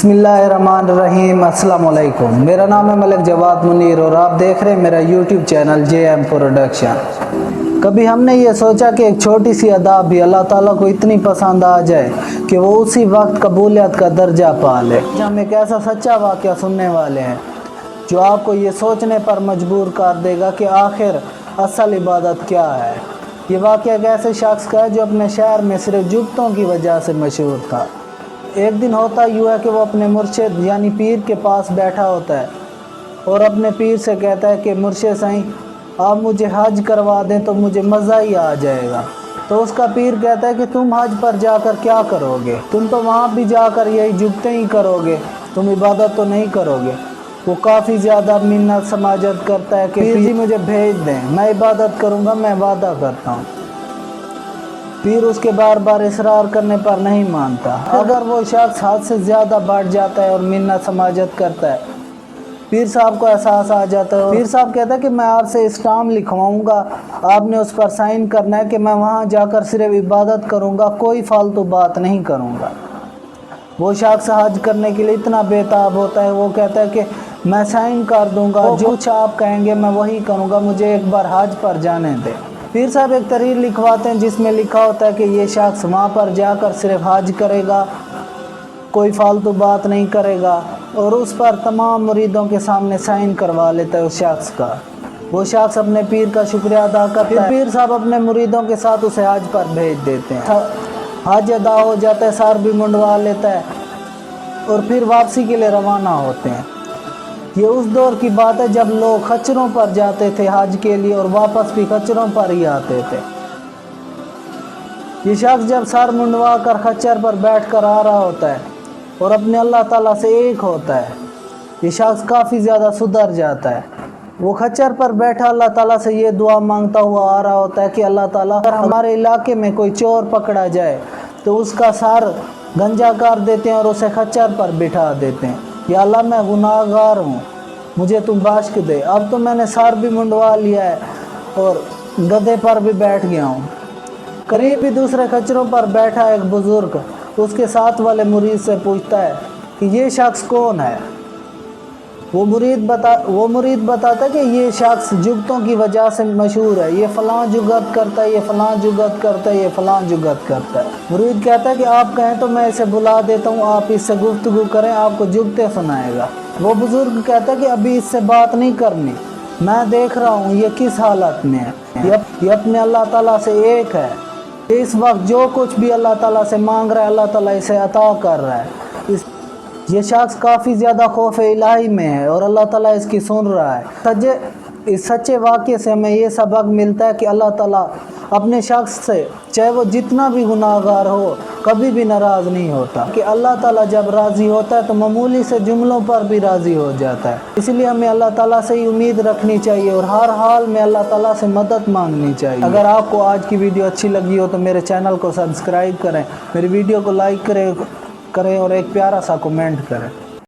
बिस्मिल्लाहिर्रहमानिर्रहीम। अस्सलाम वालेकुम। मेरा नाम है मलिक जवाद मुनीर और आप देख रहे हैं मेरा यूट्यूब चैनल JM प्रोडक्शन। कभी हमने ये सोचा कि एक छोटी सी अदा भी अल्लाह ताला को इतनी पसंद आ जाए कि वो उसी वक्त कबूलियत का दर्जा पा ले। हम एक ऐसा सच्चा वाक़या सुनने वाले हैं जो आपको ये सोचने पर मजबूर कर देगा कि आखिर असल इबादत क्या है। ये वाक़या एक ऐसे शख्स का है जो अपने शहर में सिर्फ जुगतों की वजह से मशहूर था। एक दिन होता यूँ है कि वो अपने मुर्शिद यानी पीर के पास बैठा होता है और अपने पीर से कहता है कि मुर्शिद साईं आप मुझे हज करवा दें तो मुझे मज़ा ही आ जाएगा। तो उसका पीर कहता है कि तुम हज पर जाकर क्या करोगे, तुम तो वहाँ भी जाकर यही जुगतें ही करोगे, तुम इबादत तो नहीं करोगे। वो काफ़ी ज़्यादा मिन्नत समाजत करता है कि पीर जी मुझे भेज दें, मैं इबादत करूँगा, मैं वादा करता हूँ। पीर उसके बार बार इसरार करने पर नहीं मानता। अगर वो शख्स हद से ज़्यादा बढ़ जाता है और मिन्नत समाजत करता है, पीर साहब को एहसास आ जाता है। पीर साहब कहता है कि मैं आपसे इस्लाम लिखवाऊंगा, आपने उस पर साइन करना है कि मैं वहाँ जाकर सिर्फ इबादत करूँगा, कोई फालतू बात नहीं करूँगा। वो शख्स हज करने के लिए इतना बेताब होता है, वो कहता है कि मैं साइन कर दूँगा, जो कुछ आप कहेंगे मैं वही करूँगा, मुझे एक बार हज पर जाने दें। पीर साहब एक तहरीर लिखवाते हैं जिसमें लिखा होता है कि ये शख्स वहाँ पर जाकर सिर्फ हज करेगा, कोई फालतू बात नहीं करेगा और उस पर तमाम मुरीदों के सामने साइन करवा लेता है उस शख्स का। वो शख्स अपने पीर का शुक्रिया अदा करता है। पीर साहब अपने मुरीदों के साथ उसे हज पर भेज देते हैं। हज अदा हो जाता है, सर भी मुंडवा लेता है और फिर वापसी के लिए रवाना होते हैं। ये उस दौर की बात है जब लोग खच्चरों पर जाते थे हज के लिए और वापस भी खच्चरों पर ही आते थे। ये शख्स जब सर मुंडवा कर खच्चर पर बैठ कर आ रहा होता है और अपने अल्लाह ताला से एक होता है, ये शख्स काफ़ी ज़्यादा सुधर जाता है। वो खच्चर पर बैठा अल्लाह ताला से ये दुआ मांगता हुआ आ रहा होता है कि अल्लाह ताला अगर हमारे इलाके में कोई चोर पकड़ा जाए तो उसका सर गंजा कर देते हैं और उसे खच्चर पर बिठा देते हैं। या अल्लाह मैं गुनाहगार हूँ, मुझे तुम बख्श दे। अब तो मैंने सर भी मुंडवा लिया है और गधे पर भी बैठ गया हूँ। करीब ही दूसरे खच्चरों पर बैठा एक बुज़ुर्ग उसके साथ वाले मुरीद से पूछता है कि ये शख्स कौन है। वो मुरीद बताता है कि ये शख्स जुगतों की वजह से मशहूर है, ये फ़लाँ जुगत करता है, ये फ़लाँ जुगत करता है, ये फ़लाँ जुगत करता है। मुरीद कहता है कि आप कहें तो मैं इसे बुला देता हूँ, आप इससे गुफ्तगू करें, आपको जुगतें सुनाएगा। वो बुज़ुर्ग कहता है कि अभी इससे बात नहीं करनी, मैं देख रहा हूँ ये किस हालत में है। ये अपने अल्लाह ताला से एक है, इस वक्त जो कुछ भी अल्लाह ताला से मांग रहा है अल्लाह ताला इसे अता कर रहा है। ये शख्स काफ़ी ज़्यादा खौफ इलाही में है और अल्लाह ताला इसकी सुन रहा है। इस सच्चे वाक़े से हमें ये सबक मिलता है कि अल्लाह ताला अपने शख्स से चाहे वो जितना भी गुनाहगार हो कभी भी नाराज़ नहीं होता। कि अल्लाह ताला जब राज़ी होता है तो मामूली से जुमलों पर भी राज़ी हो जाता है। इसलिए हमें अल्लाह ताला से ही उम्मीद रखनी चाहिए और हर हाल में अल्लाह ताला से मदद मांगनी चाहिए। अगर आपको आज की वीडियो अच्छी लगी हो तो मेरे चैनल को सब्सक्राइब करें, मेरी वीडियो को लाइक करें और एक प्यारा सा कमेंट करें।